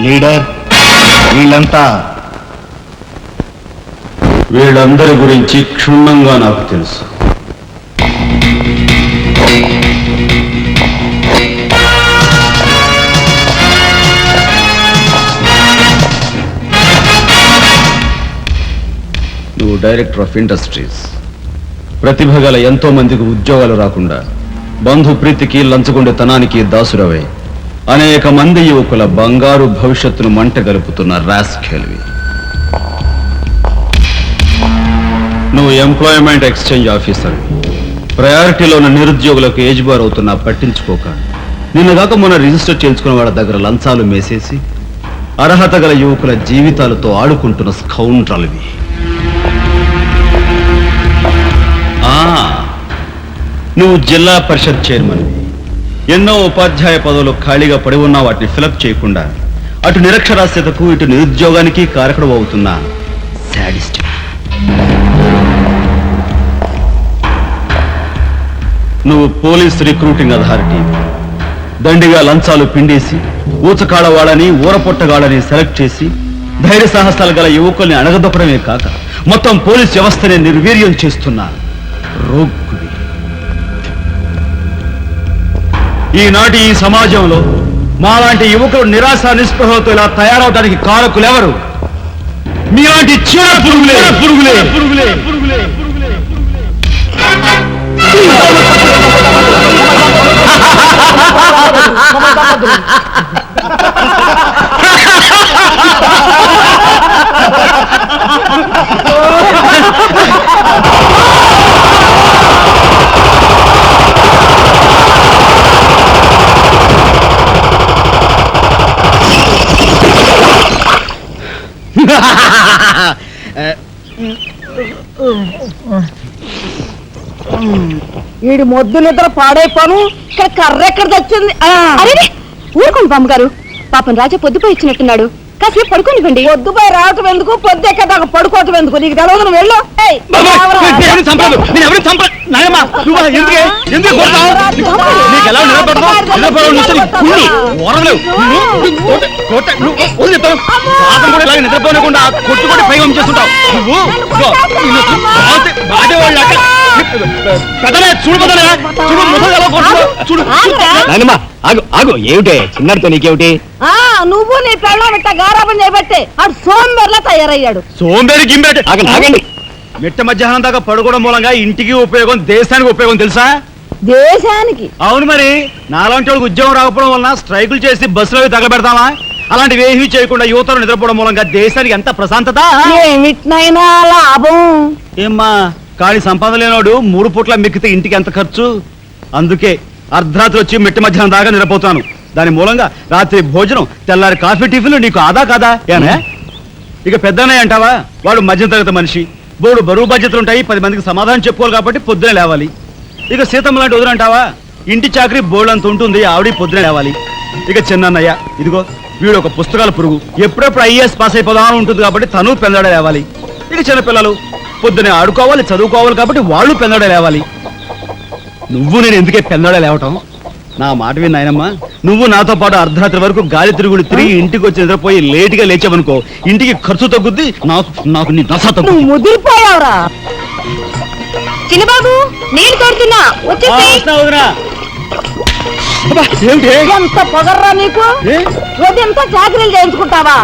Leader, వీళ్ళందరి గురించి క్షుణ్ణంగా నాకు తెలుసు. నువ్వు డైరెక్టర్ ఆఫ్ ఇండస్ట్రీస్. ప్రతిభ గల ఎంతో మందికి ఉద్యోగాలు రాకుండా బంధు ప్రీతికి లంచగొండెతనానికి దాసురవై అనేక మంది యువకుల బంగారు భవిష్యత్తును మంట గలుపుతున్న రాస్కెల్వి. నువ్వు ఎంప్లాయ్మెంట్ ఎక్స్చేంజ్ ఆఫీసర్. ప్రయారిటీలో ఉన్న నిరుద్యోగులకు ఏజ్ బార్ అవుతున్నా పట్టించుకోక నిన్నగాక మొన్న రిజిస్టర్ చేయించుకున్న వాళ్ళ దగ్గర లంచాలు మేసేసి అర్హత గల యువకుల జీవితాలతో ఆడుకుంటున్న స్కౌండ్రల్వి. నువ్వు జిల్లా పరిషత్ చైర్మన్. ఎన్నో ఉపాధ్యాయ పదవులు ఖాళీగా పడి ఉన్నా వాటిని ఫిలప్ చేయకుండా అటు నిరక్షరాస్యతకు ఇటు నిరుద్యోగానికి కారకుడు అవుతున్న శాడిస్ట్. నువ్వు పోలీస్ రిక్రూటింగ్ అథారిటీ. దండిగా లంచాలు పిండేసి ఊచకాడవాళ్ళని ఊరపొట్టగాళ్ళని సెలెక్ట్ చేసి ధైర్య సాహసాలు గల యువకుల్ని అణగదొక్కడమే కాక మొత్తం పోలీస్ వ్యవస్థనే నిర్వీర్యం చేస్తున్నా రోగ్గుడి. ఈనాటి ఈ సమాజంలో మాలాంటి యువకులు నిరాశ నిస్పృహతో ఇలా తయారవడానికి కారకులెవరు? మీలాంటి చీడ పురుగులే పురుగులే పురుగులే పురుగులే పురుగులే. వీడి మొద్దు నిద్ర పాడైపోను. ఇక్కడ కర్ర ఎక్కడ తెచ్చింది? అరే ఊరుకోండి బామ్మగారు, పాపం రాజా పొద్దుపోయి ఇచ్చినట్టున్నాడు, కాసేపు పడుకోనివ్వండి. పొద్దుపై రావటం ఎందుకు, పొద్దు ఎక్కదాకా పడుకోవటం ఎందుకు? నీకు తెలవదు, నువ్వు వెళ్ళు. నిద్రపోనకుండా కొట్టుకొని పైవం చేస్తుంటావు ఆగు. ఏమిటే చిన్నతో నీకేమిటి? నువ్వు నీ పెళ్ళం ఇట్ట గారాబం చేయబట్టే అటు సోంబేర్లా తయారయ్యాడు. సోంబేరి గింబేట. ఆగండి. మిట్ట మధ్యాహ్నం దాకా పడుకోవడం మూలంగా ఇంటికి ఉపయోగం, దేశానికి ఉపయోగం తెలుసా? దేశానికి? అవును మరి. నాలాంటి వాళ్ళకి ఉద్యోగం రాకపోవడం వలన స్ట్రైకులు చేసి బస్సులో తగలబెడతామా? అలాంటివి ఏమీ చేయకుండా యువతలు నిద్రపోవడం మూలంగా దేశానికి ఎంత ప్రశాంతత. ఏమిటినైనా లాభం. ఏమ్మా, కానీ సంపాదన లేనోడు 3 పూట్ల మిక్కితే ఇంటికి ఎంత ఖర్చు? అందుకే అర్ధరాత్రి వచ్చి మిట్ట మధ్యాహ్నం దాకా నిద్రపోతాను. దాని మూలంగా రాత్రి భోజనం, తెల్లారి కాఫీ, టిఫిన్లు నీకు ఆదా కాదా? ఏనే ఇక పెద్దనే అంటావా? వాడు మధ్యతరగతి మనిషి, బోడు బరువు బాధ్యతలు ఉంటాయి, 10 మందికి సమాధానం చెప్పుకోవాలి కాబట్టి పొద్దునే లేవాలి. ఇక సీతమ్మ లాంటి వదులంటావా? ఇంటి చాకరీ బోర్డు అంత ఉంటుంది, ఆవిడ పొద్దునే లేవాలి. ఇక చిన్నయ్య, ఇదిగో వీడు ఒక పుస్తకాల పురుగు, ఎప్పుడెప్పుడు ఐఏఎస్ పాస్ అయిపోదామని ఉంటుంది కాబట్టి తను పెందడ లేవాలి. ఇక చిన్నపిల్లలు పొద్దునే ఆడుకోవాలి, చదువుకోవాలి కాబట్టి వాళ్ళు పెందడ లేవాలి. నువ్వు నేను ఎందుకే పెందడ లేవటం? నా మాట విని నాయనమ్మా, నువ్వు నాతో పాటు అర్ధరాత్రి వరకు గాలి తిరుగుడు తిరిగి ఇంటికి వచ్చి నిద్రపోయి లేటుగా లేచావనుకో, ఇంటికి ఖర్చు తగ్గుద్ది, నాకు నీ నస తగ్గుద్ది. ముదిరిపోయావురా. చిన్నబాబు నేను తోడుతున్నా, ఎంత పొగర్రా నీకు? ఉదయంతో చాకరీలు చేయించుకుంటావా?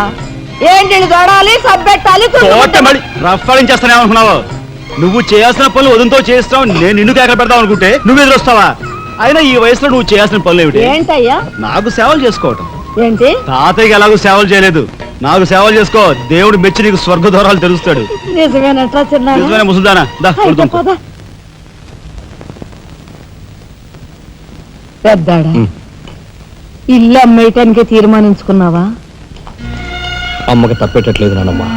ఏంటి దొడాలి, సబ్బెట్టాలి, రఫాడించేస్తానే అనుకున్నావు? నువ్వు చేయాల్సిన పనులు ఉదయంతో చేస్తావు, నేను నిన్ను కేకలు పెడతావు అనుకుంటే నువ్వు ఎదురొస్తావా? అయినా ఈ వయసులో నువ్వు చేయాల్సిన పనులు ఏమిటి? ఏంటయ్యా? నాకు సేవలు చేసుకోవటం. ఏంటి? తాతయ్యకి ఎలాగో సేవలు చేయలేదు, నాకు సేవలు చేసుకో. దేవుడు మెచ్చి నీకు స్వర్గ దూరాలు తెలుస్తాడు. నిజమేనట్రా చిన్న? నిజమే ముసల్దానా. పెద్దాడా, ఇల్లు అమ్మేయటానికి తీర్మానించుకున్నావా? అమ్మకి తప్పేటట్లేదు నానమ్మా.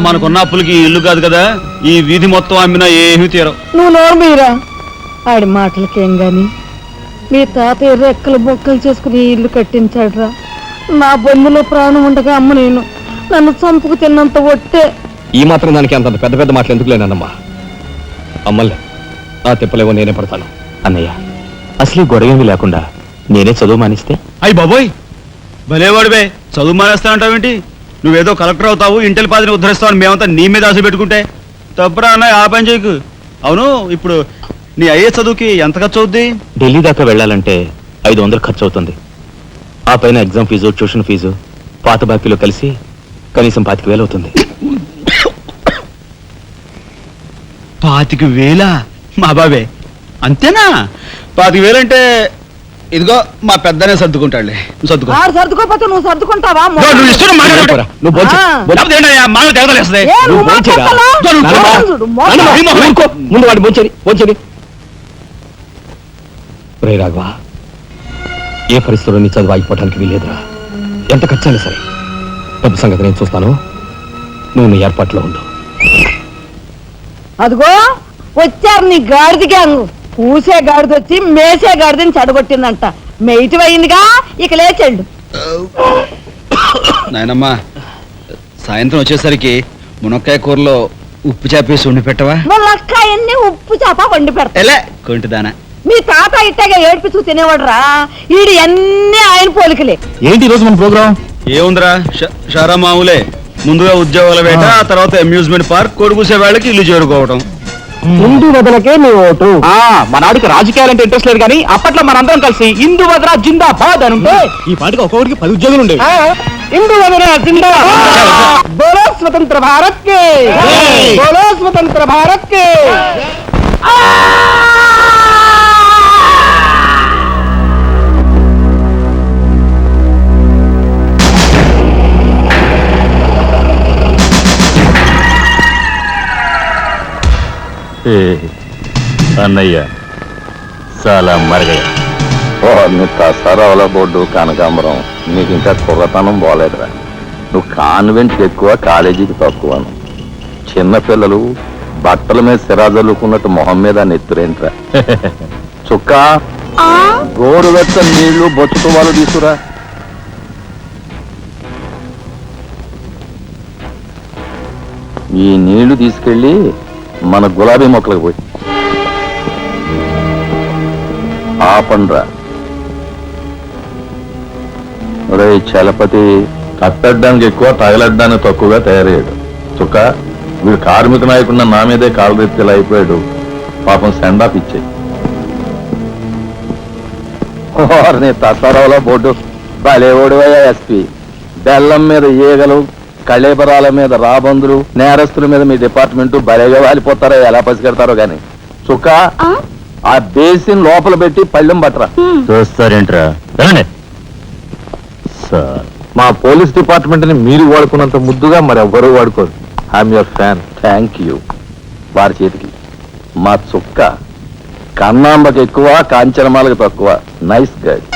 మనకున్న అప్పులకి ఇల్లు కాదు కదా, ఈ వీధి మొత్తం అమ్మినా ఏమీ తీరం. నువ్వు నోరు మీరా? ఆడి మాటలకేం గాని మీ తాతయ్య రెక్కలు బొక్కలు చేసుకుని ఇల్లు కట్టించాడురా. నా బొందులో ప్రాణం ఉండగా అమ్మ నేను నన్ను చంపుకు తిన్నంత ఒట్టే. ఈ మాత్రం దానికి అంత పెద్ద పెద్ద మాటలు ఎందుకు లేనమ్మా? అమ్మలే, ఆ తిప్పలేవో నేనే పడతాను. అన్నయ్య, అసలు గొడవేమీ లేకుండా నేనే చదువు మానిస్తే? అయ్యి బాబోయ్, భలేవాడివే. చదువు మానేస్తానంటావేంటి? నువ్వేదో కలెక్టర్ అవుతావు, ఇంటెల్ పాదిని ఉద్ధరిస్తావు అని మేమంతా నీ మీద ఆశ పెట్టుకుంటే తప్పురా అన్న, ఆ పని చేయకు. అవును, ఇప్పుడు నీ అయ్యే చదువుకి ఎంత ఖర్చు అవుద్ది? ఢిల్లీ దాకా వెళ్ళాలంటే 500 ఖర్చు అవుతుంది. ఆ పైన ఎగ్జామ్ ఫీజు, ట్యూషన్ ఫీజు, పాత బాకీలో కలిసి కనీసం 25,000 అవుతుంది. 25,000? మా బాబే అంతేనా? 25,000 అంటే ఇదిగో మా పెద్దనే సర్దుకుంటాడులే, నువ్వు సర్దుకో. ఆడు సర్దుకోపోతే నువ్వు సర్దుకుంటావా? నువ్వు ఇష్టం మాట్లాడు. నువ్వు భోంచే. లేకపోతే ఏంటయ్యా, మాకు తెగదలేస్తుంది. ఏ, నువ్వు నువ్వు భోంచేరా? మాట్లాడతావా? నాన్నమ్మ, చూడు, మోసం. నాన్నమ్మ, ఊరుకో. ముందు వాడు భోంచేది. రే రాఘవ, ఏ పరిస్థితుల్లో నీ చదువు ఆగిపోవడానికి వీలేదురా. ఎంత ఖర్చైనా సరే డబ్బు సంగతి నేను చూస్తాను. నువ్వు నీ ఏర్పాట్లో ఉండు. అదిగో వచ్చారు నీ గాడిద గ్యాంగ్. పూసే గాడిద వచ్చి మేసే గాడిదని చెడగొట్టిందంట. మెయిటివ్ అయిందిగా, ఇక లేచెండు. నాయనమ్మా, సాయంత్రం వచ్చేసరికి మునక్కాయ కూరలో ఉప్పు చేపేసి ఉండి పెట్టవా? ములక్కాయన్ని ఉప్పు చేప వండి పెడతా. ఎలా కొంటిదానా? మీ తాత ఇట్టగా ఏడిపిస్తూ తినేవాడురా. ఈడు అన్ని ఆయన పోలికలే. ఏంటి ఈ రోజు మన ప్రోగ్రామ్? ఏముందిరా, షారా మామూలే. ముందుగా ఉద్యోగాల వేట, ఆ తర్వాత అమ్యూజ్మెంట్ పార్క్, కొడుకుసే వాళ్ళకి ఇల్లు చేరుకోవటం. హిందూ వదలకే నీ ఓటు. మనాడికి రాజకీయాలంటే ఇంట్రెస్ట్ లేదు, కానీ అప్పట్లో మనందరం కలిసి హిందూ వదరా జిందాబాద్ అని ఉంటే ఈ పాటికి ఒక్కొక్కరికి 10 ఉద్యోగులు ఉండేవి. హిందూ వదల జిందాబాద్. బోలో స్వతంత్ర భారత్ కే, బోలో స్వతంత్ర భారత్ కే. అన్నయ్య చాలా మరగయ్య. సరవల బోర్డు కనకాంబరం, నీకు ఇంకా కుర్రతనం పోలేదురా. నువ్వు కాన్వెంట్కి ఎక్కువ, కాలేజీకి తక్కువను. చిన్నపిల్లలు బట్టల మీద సిరాజల్లుకున్నట్టు మొహం మీద నెత్తురేంట్రా. చుక్క గోరువెచ్చ నీళ్లు బొచ్చుతో వాళ్ళు తీసుకురా. ఈ నీళ్లు తీసుకెళ్ళి మన గులాబీ మొక్కలకు పోయి ఆపండ్రా. రే చలపతి, కట్టడానికి ఎక్కువ, తగలడ్డానికి తక్కువగా తయారయ్యాడు. చుక్క, వీడు కార్మిక నాయకున్న నా మీదే కాలరెత్తిలా అయిపోయాడు. పాపం సెండాఫ్ ఇచ్చాయి. తసారావులో బోర్డు బలేవోడివయ్యా ఎస్పీ. బెల్లం మీద ఈగలు, కళేబరాల మీద రాబందులు, నేరస్తుల మీద మీ డిపార్ట్మెంట్ బలేగా వాలిపోతారో, ఎలా పసిగడతారో గాని. చుక్క, ఆ బేసిన్ లోపల పెట్టి పళ్ళెం పట్టరా. చూస్తారేంట్రా? సార్, మా పోలీస్ డిపార్ట్మెంట్ ని మీరు వాడుకున్నంత ముద్దుగా మరి ఎవ్వరూ వాడుకోరు. I'm your fan. Thank you. వారి చేతికి మా చుక్క కన్నాంబకి ఎక్కువ, కాంచనమాలకు తక్కువ. Nice guide.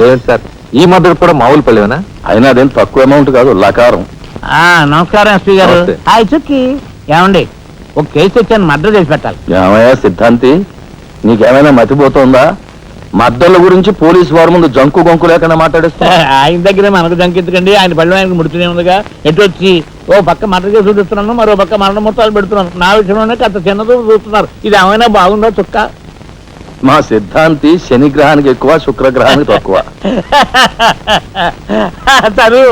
ఏంటి సార్, ఈ మద్దతు కూడా మామూలు పళ్ళేనా? అయినా అదేం తక్కువ అమౌంట్ కాదు, లకారం. నమస్కారం ఎస్పీ గారు. నమస్తే. హాయ్ చుక్కి. ఏమండి, ఒక కేసు వచ్చాను, మర్డర్ చేసి పెట్టాలి. ఏమయ్యా సిద్ధాంతి, నీకేమైనా మతిపోతుందా? మద్దళ్ళ గురించి పోలీసు వారి ముందు జంకు గొంకు లేకుండా మాట్లాడేస్తా. ఆయన దగ్గర మనకు జంకెత్తుకండి, ఆయన పళ్ళు ఆయనకు ముడుతూనే ఉందిగా. ఎటు వచ్చి ఓ పక్క మర్డర్ కేసు చూపిస్తున్నాను, మరో పక్క మరణ మొత్తాలు పెడుతున్నాను. నా విషయంలోనే అంత చిన్నదో చూస్తున్నారు. ఇది ఏమైనా బాగుందో చుక్క? మా సిద్ధాంతి శనిగ్రహానికి ఎక్కువ, శుక్రగ్రహానికి తక్కువ. తరు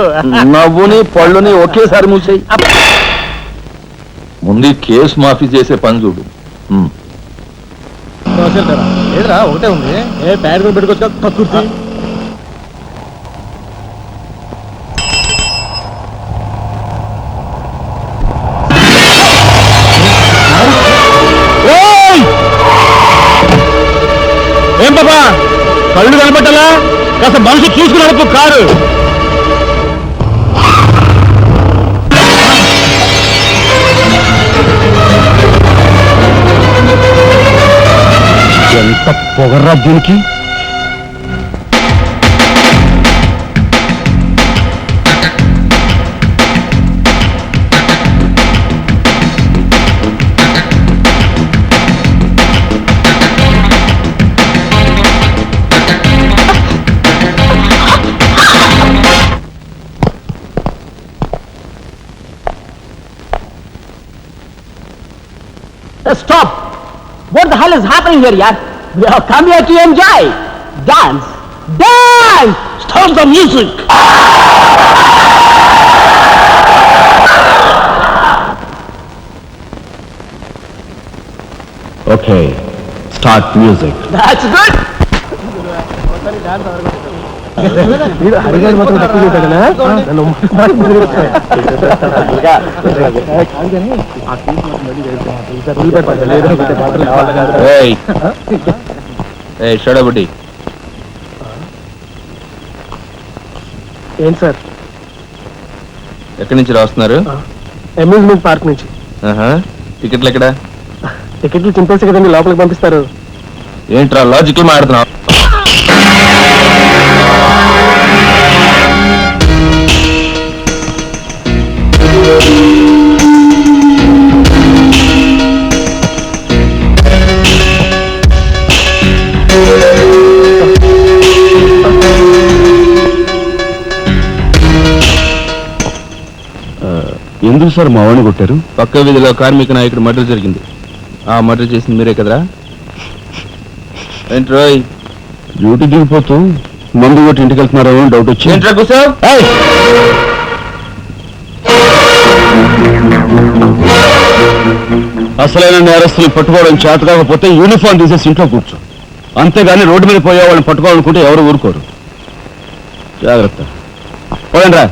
నవ్వుని పళ్ళుని ఒకేసారి మూసేయి. ముందు కేసు మాఫీ చేసే పని చూడు. లేదురా, ఒకటే ఉంది. ఏ ప్యాడ్ కూడా పెట్టుకోవచ్చు కక్కుర్తి. ఏం బాబా, కళ్ళు కనబట్టాలా? కాస్త మనసు చూసుకుని నడుపు కారు. ఎంత పొగర్రా దీనికి! Stop! What the hell is happening here, yaar? We have come here to enjoy. Dance. Dance start the music. Okay, start music. That's good. షడబుడ్డి ఏంటి సార్? ఎక్కడి నుంచి రాస్తున్నారు? అమ్యూజ్మెంట్ పార్క్ నుంచి. టికెట్లు ఎక్కడ? టికెట్లు చింపేసి కదండి లోపలికి పంపిస్తారు. ఏంట్రా లాజికల్ మాట్లాడుతున్నావు? ఎందుకు సార్ మా వాడిని కొట్టారు? పక్క వీధిలో కార్మిక నాయకుడు మర్డర్ జరిగింది. ఆ మర్డర్ చేసింది మీరే కదరా? ఏంట్రోయ్ డ్యూటీ దిగిపోతూ మందు కొట్టి ఇంటికి వెళ్తున్నారో డౌట్ వచ్చి. ఏంట్రా కూసావ్? అసలైన నేరస్తులు పట్టుకోవడం చేత కాకపోతే యూనిఫామ్ తీసేసి ఇంట్లో కూర్చో. అంతేగాని రోడ్డు మీద పోయే వాళ్ళని పట్టుకోవాలనుకుంటే ఎవరు ఊరుకోరు. జాగ్రత్త. పోయండి రా.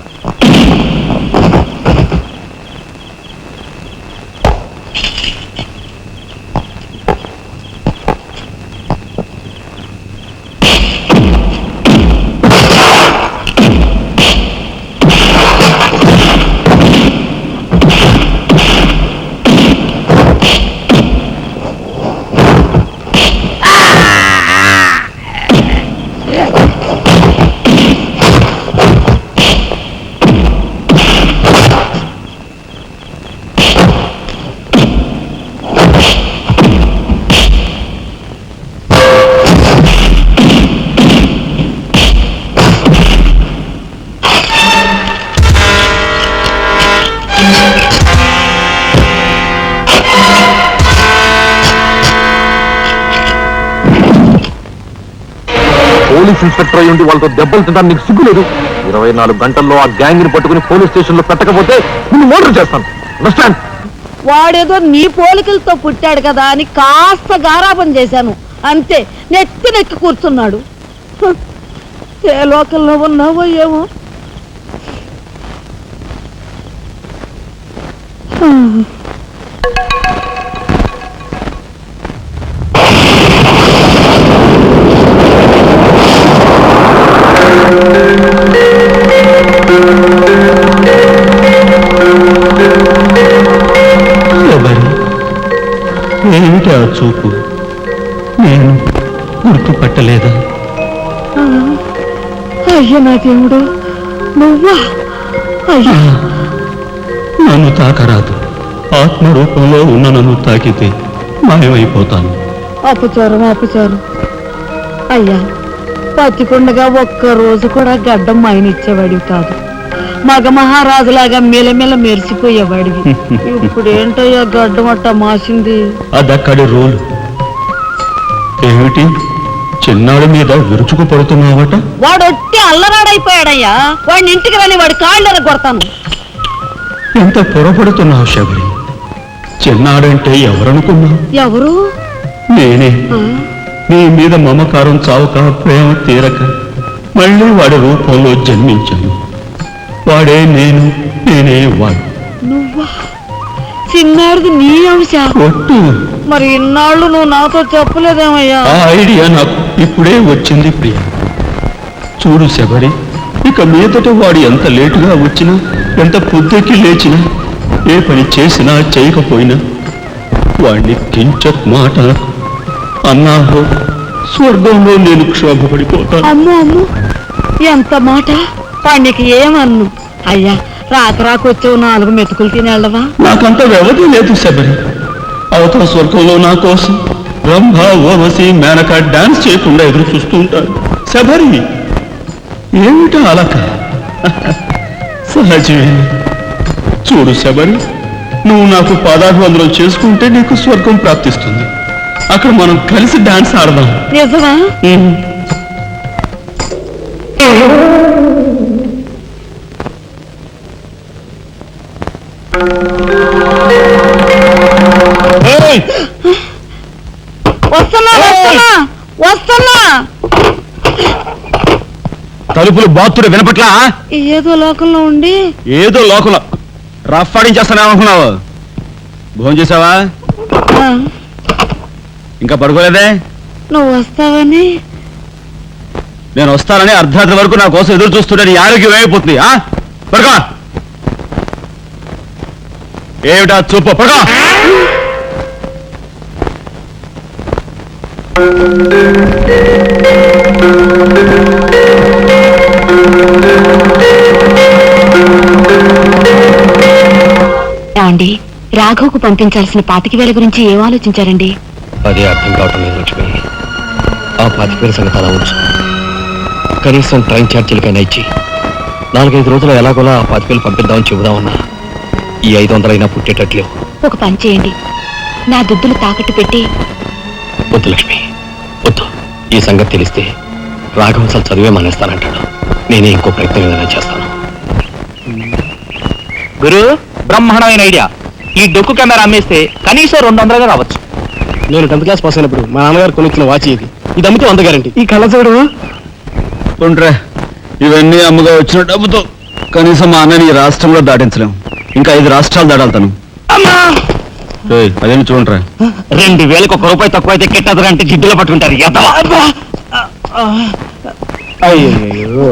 పోలీస్ ఇన్స్పెక్టర్ అయ్యి ఉండి వాళ్ళతో దెబ్బలు తింటాను నీకు సిగ్గులేదు? 24 గంటల్లో ఆ గ్యాంగ్ ని పట్టుకుని పోలీస్ స్టేషన్ లో పెట్టకపోతే నిన్ను మర్డర్ చేస్తాను. అండర్స్టాండ్? వాడేదో నీ పోలికలతో పుట్టాడు కదా అని కాస్త గారాబం చేశాను అంతే. నెత్తి నెక్కి కూర్చున్నాడు. ఏ లోకల్లో ఉన్నావో ఏమో. ఏమిటి ఆ చూపు? నేను గుర్తుపట్టలేదా? అయ్యా నా దేవుడు, నువ్వా? అయ్యా నన్ను తాకరాదు. ఆత్మరూపంలో ఉన్న నన్ను తాకితే మాయమైపోతాను. అపచారం అపచారం. అయ్యా పచ్చికొండగా ఒక్క రోజు కూడా గడ్డం మాయనిచ్చేవాడివి కాదు. మగ మహారాజులాగా మెలమెల మెరిసిపోయేవాడివి. ఇప్పుడు ఏంటయ్యా గడ్డం అట్ట మాసింది? అదక్కడి రూలు. ఏమిటి చిన్నాడి మీద విరుచుకు పడుతున్నావట? వాడొట్టి అల్లరాడైపోయాడయ్యా. వాడిని ఇంటికి రాని వాడి కాళ్ళెర కొడతాను. ఎంత పొరపడుతున్నావు శబరి? చిన్నాడంటే ఎవరనుకున్నావు? ఎవరు? నేనే. నీ మీద మమకారం చావక ప్రేమ తీరక మళ్ళీ వాడి రూపంలో జన్మించాను. వాడే నేను, నేనే వాడు. నువ్వా? చిన్నాడిది నీ అంశ? ఒట్టు. మరి ఇన్నాళ్ళు నువ్వు నాతో చెప్పలేదేమయ్యా? ఆ ఐడియా నాకు ఇప్పుడే వచ్చింది ప్రియ. చూడు శబరి, ఇక మీదట వాడు ఎంత లేటుగా వచ్చినా, ఎంత పొద్దుకి లేచినా, ఏ పని చేసినా చేయకపోయినా వాడిని కించత్ మాట అన్నాహో స్వర్గంలో నేను క్షోభపడిపోతాను. అమ్మో అమ్మో, ఎంత మాట! వాడికి ఏమన్ను? అయ్యా రాక రాకొచ్చావు 4 మెతుకులు తినేళ్ళవా? నాకంత వ్యవధి లేదు శబరి. అవతల స్వర్గంలో నా కోసం బ్రహ్మ, ఓవసి, మేనక డాన్స్ చేయకుండా ఎదురు చూస్తూ ఉంటారు. శబరి ఏమిటా అలక? సహజమే. చూడు శబరి, నువ్వు నాకు పాదాభివందనం చేసుకుంటే నీకు స్వర్గం ప్రాప్తిస్తుంది. అక్కడ మనం కలిసి డాన్స్ ఆడదాం. నిజమా? తలుపులు బాత్తుడు వినపట్లా? ఏదో లోకంలో ఉండి ఏదో లోకంలో రఫ్ ఆడించేస్తానేమనుకున్నావు? భోజనం చేసావా? ఆ, ఇంకా పడుకోలేదే? నువ్వు వస్తావని నేను వస్తానని అర్ధరాత్రి వరకు నా కోసం ఎదురు చూస్తుంటే నీ ఆరోగ్యం ఏమైపోతుంది? పడుకో. ఏమిటా చూపు? పడుకో. ఏమండి, రాఘవ్కు పంపించాల్సిన 25,000 గురించి ఏం ఆలోచించారండి? అదే అర్థం కావటం లేదు లక్ష్మి. ఆ 25,000 సంగతి అలా ఉంచు. కనీసం ట్రైన్ ఛార్జీలకైనా ఇచ్చి 4-5 రోజులు ఎలాగోలా ఆ 25,000 పంపిద్దామని చెబుదామన్నా ఈ 500 అయినా పుట్టేటట్లేవు. ఒక పని చేయండి, నా దుద్దులు తాకట్టు పెట్టి. వద్దు లక్ష్మి, వద్దు. ఈ సంగతి తెలిస్తే రాఘవ అసలు చదివే మానేస్తానంటాడు. నేనే ఇంకో ప్రయత్నం ఏదైనా చేస్తాను. గురు, బ్రహ్మాండమైన ఐడియా. ఈ డొక్కు కెమెరా అమ్మేస్తే కనీసం 200 రావచ్చు. నేను 10th క్లాస్ పాస్ అయినప్పుడు మా నాన్నగారు కొనుక్కున్న వాచ్ ఇది అమ్మితే 100 గ్యారంటీ. ఈ కళ్ళజోడు ఉండ్రే, ఇవన్నీ అమ్మగా వచ్చిన డబ్బుతో కనీసం మా అన్నని ఈ రాష్ట్రంలో దాటించలేం. ఇంకా 5 రాష్ట్రాలు దాడాలతాను. అదేమి చూడండిరా. 2,000కి 1 రూపాయి తక్కువ అయితే కెట్టదురా అంటే జిడ్డులో పట్టుకుంటారు. అయ్యో,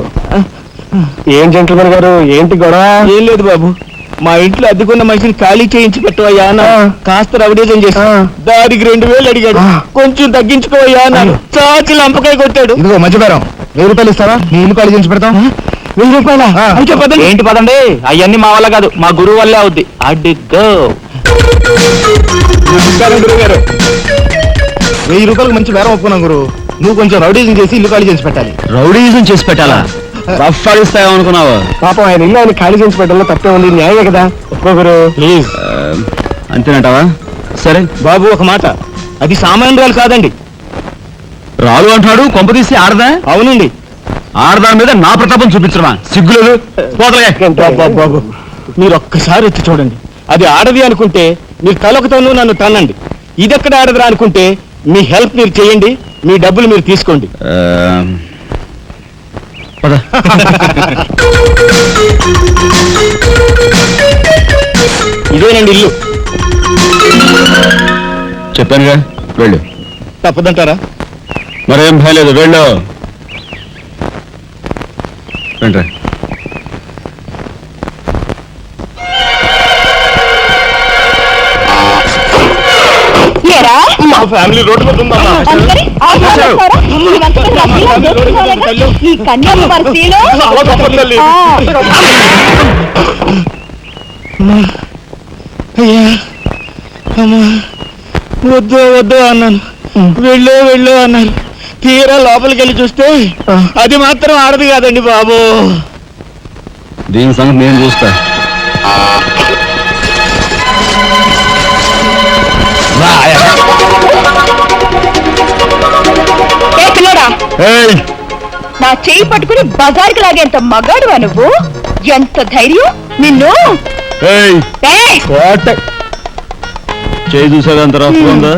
ఏం జెంట్లమన్ గారు, ఏంటి గొడవ? ఏం లేదు బాబు, మా ఇంట్లో అద్దెకున్న మనిషిని ఖాళీ చేయించి పెట్టవయ్యా అన్న. కాస్త రవిడేజం చేసి దానికి 2,000 అడిగాడు. కొంచెం తగ్గించుకోవయ్యా అన్నాను. చాచి లంపకాయ కొట్టాడు. ఇదిగో మధ్యపేరం 1000 రూపాయలు ఇస్తావా? నీ ఇల్లు ఖాళీ చేయించి పెడతాం. 1000 రూపాయలా? అయితే పదండి. ఏంటి పదండి, అవన్నీ మా వల్ల కాదు, మా గురువు వల్లే అవుద్ది. అడ్డుగో. గురువు గారు, 1000 రూపాయలకు మంచి బేరం ఒప్పుకున్నాం గురు. నువ్వు కొంచెం రౌడీజం చేసి ఇల్లు ఖాళీ చేసి పెట్టాలి. రౌడీజం చేసి పెట్టాలా? రఫ్ ఆడిస్తాయేమనుకున్నావా? పాపం ఆయన ఇల్లు ఆయన ఖాళీ చేసి పెట్టడంలో తప్పే ఉంది. న్యాయమే కదా, ఒప్పుకో గురు ప్లీజ్. అంతేనంటావా? సరే బాబు, ఒక మాట, అది సామాన్యురాలు కాదండి. రాలు అంటున్నాడు. కొంపదీసి ఆడదా? అవునండి. ఆడదాని మీద నా ప్రతాపం చూపించడమా? సిగ్గులేదు. పోతలే. బాబు, మీరు ఒక్కసారి వచ్చి చూడండి. అది ఆడది అనుకుంటే మీరు తలొకతోనూ నన్ను తన్నండి. ఇదెక్కడ ఆడదురా అనుకుంటే మీ హెల్ప్ మీరు చేయండి, మీ డబ్బులు మీరు తీసుకోండి. పద. ఇదేనండి ఇల్లు. చెప్పానుగా, వెళ్ళు. తప్పదంటారా? మరేం భయం లేదు, వెళ్ళు. రండి. మా ఫ్యామిలీ రోడ్డు మీద ఉందమ్మా. ఈ కన్యాకుమారిలో వద్దు వద్దు అన్నాను, వెళ్ళు అన్నాను. తీరా లోపలికి వెళ్ళి చూస్తే అది మాత్రం ఆడదు కాదండి బాబు. దీని సంగతి నేను చూస్తా. నా చేయి పట్టుకుని బజార్కి లాగేంత మగాడువా నువ్వు? ఎంత ధైర్యం నిన్ను! చేయి చూసేదంత రఫ్ ఉందా?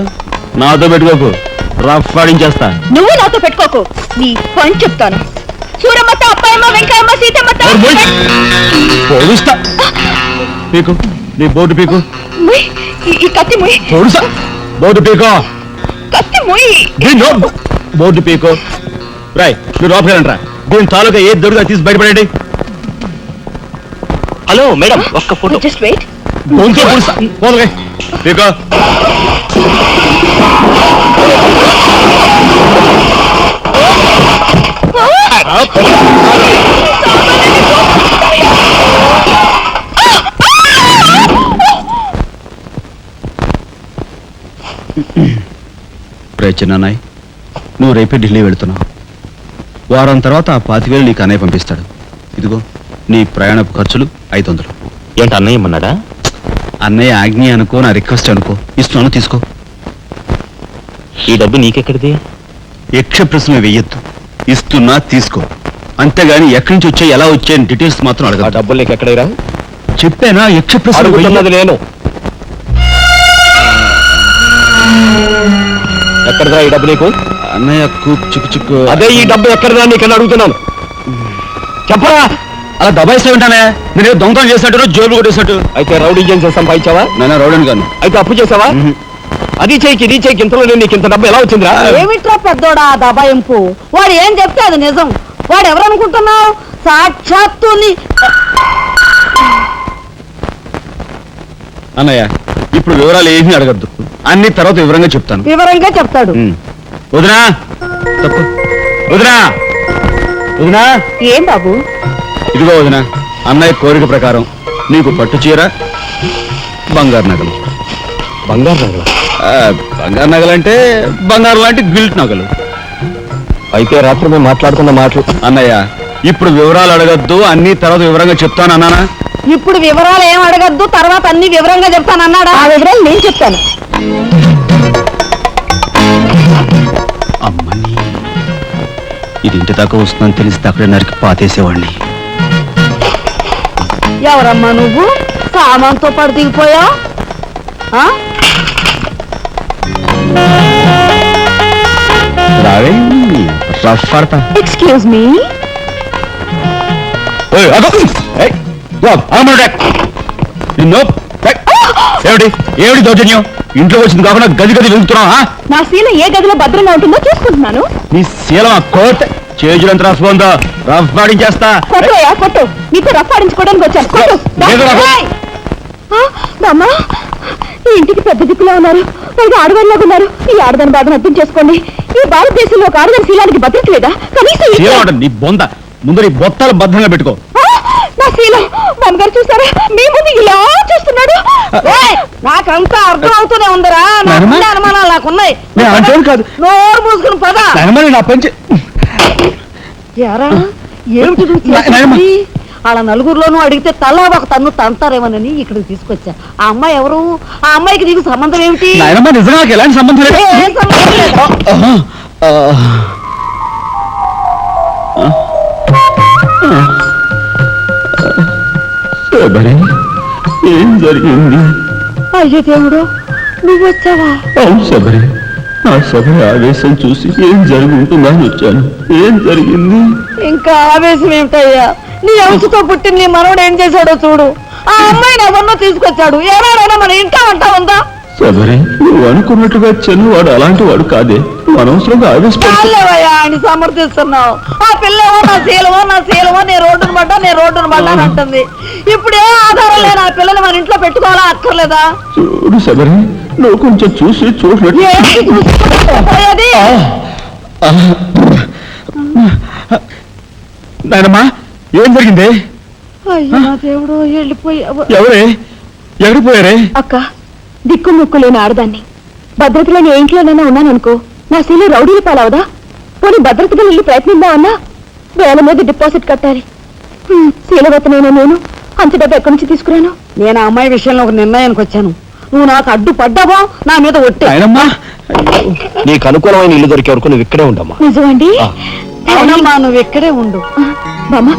నాతో పెట్టుకోకు, రఫ్ ఆడించేస్తా. నువ్వు నాతో పెట్టుకోకు, నీ పని చెప్తాను. సూరమ్మత, అప్పాయమ్మ, వెంకయ్యమ్మ, సీతమ్మత. పొడుస్తా. పీకు, నీ బోటు పీకు. ఈ కత్తి ముయ్. పొడుస్తా. బోటు పీకో. కత్తి ముయ్. బోర్డు పీకో. రాయ్, మీరు లోపలికి రా. దీని తాలూకా ఏది దొరుకుతా తీసి బయటపడండి. హలో మేడం, ఒక్క ఫోటో. Just wait. పీకో. చిన్నాయ్, నువ్వు రేపే ఢిల్లీ వెళుతున్నావు. వారం తర్వాత ఆ 25,000 నీకు అన్నయ్య పంపిస్తాడు. ఇదిగో నీ ప్రయాణపు ఖర్చులు 500. ఏంటి అన్నయ్య ఏమన్నాడా? అన్నయ్య ఆజ్ఞ అనుకో, నా రిక్వెస్ట్ అనుకో. ఇస్తున్నాను, తీసుకో. ఈ డబ్బు నీకెక్కడిది? యక్ష ప్రశ్న వెయ్యొద్దు. ఇస్తున్నా, తీసుకో. అంతేగాని ఎక్కడి నుంచి వచ్చాయి, ఎలా వచ్చాయని డీటెయిల్స్ మాత్రం అడగ. ఆ డబ్బులు నీకు ఎక్కడైరా? చెప్పానా, యక్ష ప్రశ్న అడుగుతున్నది నేను. ఎక్కడదా ఈ డబ్బు నీకు? అన్నయ్య చిక్కు చిక్కు. అదే ఈ డబ్బు ఎక్కడదా నీకని అడుగుతున్నాను. చెప్పరా. అలా దబాయిస్తూ ఉంటానే నేను దొంగతనం చేసినట్టు జోబులు కొట్టేసినట్టు. అయితే రౌడీ చేసి సంపాదించావా? నేను రౌడీని కాను. అయితే అప్పు చేసావా? అది చేయికి ఇది చేయికి ఇంతలో నీకు ఇంత డబ్బు ఎలా వచ్చిందిరా? ఏమిట్రా పెద్దోడా ఆ దబాయింపు? వాడు ఏం చెప్తే అది నిజం. వాడు ఎవరనుకుంటున్నావు? సాక్షాత్తు అన్నయ్య ఇప్పుడు వివరాలు ఏమీ అడగద్దు, అన్ని తర్వాత వివరంగా చెప్తాను. వివరంగా చెప్తాడు. వదినా తప్పు. వదినా వదినా ఏం బాబు? ఇదిగో వదినా, అన్నయ్య కోరిక ప్రకారం నీకు పట్టు చీర, బంగారు నగలు. బంగారు నగల? బంగారు నగలంటే బంగారు లాంటి గిల్ట్ నగలు. అయితే రాత్రి మేము మాట్లాడుకున్న మాటలు. అన్నయ్య ఇప్పుడు వివరాలు అడగద్దు, అన్ని తర్వాత వివరంగా చెప్తాను అన్నానా? ఇప్పుడు వివరాలు ఏం అడగద్దు, తర్వాత అన్ని వివరంగా చెప్తానన్నాడా? ఆ వివరాలు నేను చెప్తాను. అమ్మని ఇది ఇంటి దాకా వస్తుందని తెలిస్తే అక్కడే నరికి పాతేసేవాడిని. ఎవరమ్మా నువ్వు? సామాన్తో పాటు దిగిపోయా? రావే రఫ్ పడతా. Excuse me. ఏమిటి ఏమిటి దౌర్జన్యం? ఇంట్లో వచ్చింది కాకుండా గది గది వెళ్తున్నావా? నా శీల ఏ గదిలో భద్రంగా ఉంటుందో చూసుకుంటున్నాను. నీ శీలం కోట్ చేజులంత రాసుకుందా? రఫ్ పాడించేస్తా. కొట్టుయా కొట్టు. నీతో రఫ్ ఆడించుకోవడానికి వచ్చాను. కొట్టు. లేదు నాకు. బామ్మా, ఈ ఇంటికి పెద్ద దిక్కులో ఉన్నారు, పైగా ఆడవాళ్ళగా ఉన్నారు. ఈ ఆడదాని బాధను అర్థం చేసుకోండి. ఈ భారతదేశంలో ఒక ఆడదాని శీలానికి భద్రత లేదా? కనీసం శీలం అంటే నీ బొంద. ముందు నీ బొత్తాలు భద్రంగా పెట్టుకో. నా శీలం బామ్మగారు చూసారా? మీ ముందు ఇలా చూస్తున్నాడు. నాకంతా అర్థం అవుతూనే ఉందరా. నాకు అనుమానాలు నాకున్నాయి. కాదు నోరు మూసుకుని పద. నా పంచి ఎరా ఏమిటి నువ్వు చేసేది? వాళ్ళ నలుగురిలోనూ అడిగితే తలా ఒక తన్ను తంతారేమోనని ఇక్కడికి తీసుకొచ్చా. ఆ అమ్మాయి ఎవరు? ఆ అమ్మాయికి నీకు సంబంధం ఏమిటి? నాయనమ్మ నిజంగా నాకు ఎలాంటి సంబంధం లేదు. ఏం సంబంధం లేదా? ఏం జరిగింది? అయ్యో దేవుడు, నువ్వు వచ్చావా? అవును శబరి, నా శబరి ఆవేశం చూసి ఏం జరిగి ఉంటుందా అని వచ్చాను. ఏం జరిగింది? ఇంకా ఆవేశం ఏమిటయ్యా? నీ అంశతో పుట్టిన నీ మనవడు ఏం చేశాడో చూడు. ఆ అమ్మాయిని ఎవరినో తీసుకొచ్చాడు. ఎవరైనా మన ఇంట్లో అంటా ఉందా? శబరి, నువ్వు అనుకున్నట్టుగా చెన్నువాడు అలాంటి వాడు కాదే. నువ్వు అనవసరంగా చాలేవయ్యా ఆయన సమర్థిస్తున్నావు. ఆ పిల్లేమో నా శీలమో నేను రోడ్డును పడ్డా అని అంటుంది. ఇప్పుడు ఏ ఆధారం లేని ఆ పిల్లని మన ఇంట్లో పెట్టుకోవాలా అక్కర్లేదా? చూడు శబరి, నువ్వు కొంచెం చూసి చూడలేదు. ఏంటి చూసుకోపోయేది? నాయనమ్మా ఏం జరిగింది? అయ్యో నా దేవుడు, వెళ్ళిపోయావు. ఎవరే ఎగిరిపోయారే? అక్క, దిక్కు ముక్కు లేని ఆడదాన్ని భద్రతలో ఏ ఇంట్లోనైనా ఉన్నాననుకో, నా శీల రౌడీలు పాలవదా? పోనీ భద్రతగా వెళ్ళి ప్రయత్నిద్దామన్నా వేల మీద డిపాజిట్ కట్టాలి. శీలవతనైనా నేను అంత డబ్బు ఎక్కడి నుంచి తీసుకురాను? నేను ఆ అమ్మాయి విషయంలో ఒక నిర్ణయానికి వచ్చాను. నువ్వు నాకు అడ్డు పడ్డావో నా మీద ఒట్టే. నాయనమ్మా నీకు అనుకూలమైన ఇల్లు దొరికే వరకు నువ్వు ఇక్కడే ఉండమ్మా. నిజమండి? అవునమ్మా, నువ్వు ఇక్కడే ఉండు. బామ్మ,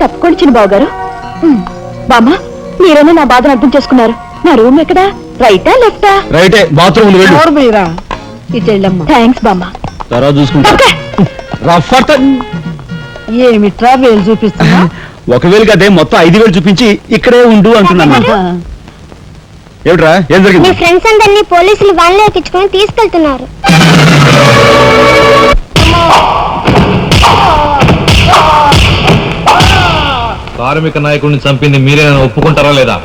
తప్పుకోండి చిన్న బాబు గారు. బామ్మ, మీరైనా నా బాధను అర్థం చేసుకున్నారు. నా రూమ్ ఎక్కడా? రైటా లెఫ్టా? రైటే, బాత్రూమ్ వెళ్ళు. ఎవరు మీరా? ఇటు వెళ్ళమ్మా. థ్యాంక్స్ బామ్మ. తర్వాత చూసుకుంటా. ఏమిట్రా వేలు చూపిస్తున్నా? ఒకవేళ అదే మొత్తం 5,000 చూపించి ఇక్కడే ఉండు అంటున్నాను. ఏమిట్రా ఏం మీ జరిగింది? ఫ్రెండ్స్ అందరినీ పోలీసులు వ్యాన్లో ఎక్కించుకొని తీసుకెళ్తున్నారు. కార్మిక నాయకుడిని చంపింది మీరే ఒప్పుకుంటారా లేదా?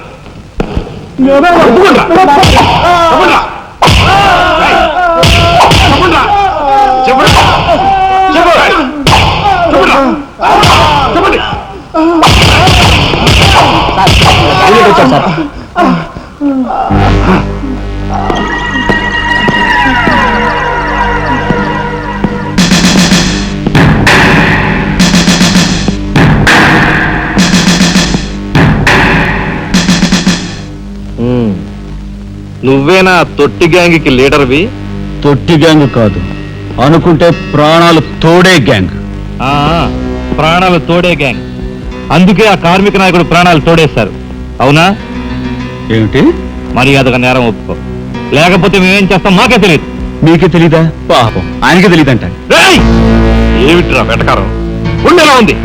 నువ్వేనా తొట్టి గ్యాంగ్కి లీడర్వి? తొట్టి గ్యాంగ్ కాదు, అనుకుంటే ప్రాణాలు తోడే గ్యాంగ్. ప్రాణాలు తోడే గ్యాంగ్. అందుకే ఆ కార్మిక నాయకుడు ప్రాణాలు తోడేశారు. అవునా? ఏమిటి? మర్యాదగా నేరం ఒప్పుకో, లేకపోతే మేమేం చేస్తాం మాకే తెలియదు. మీకే తెలీదా? పాపం ఆయనకే తెలియదంట. ఏమిట్రా వెటకారం? ఉండేలా ఉంది.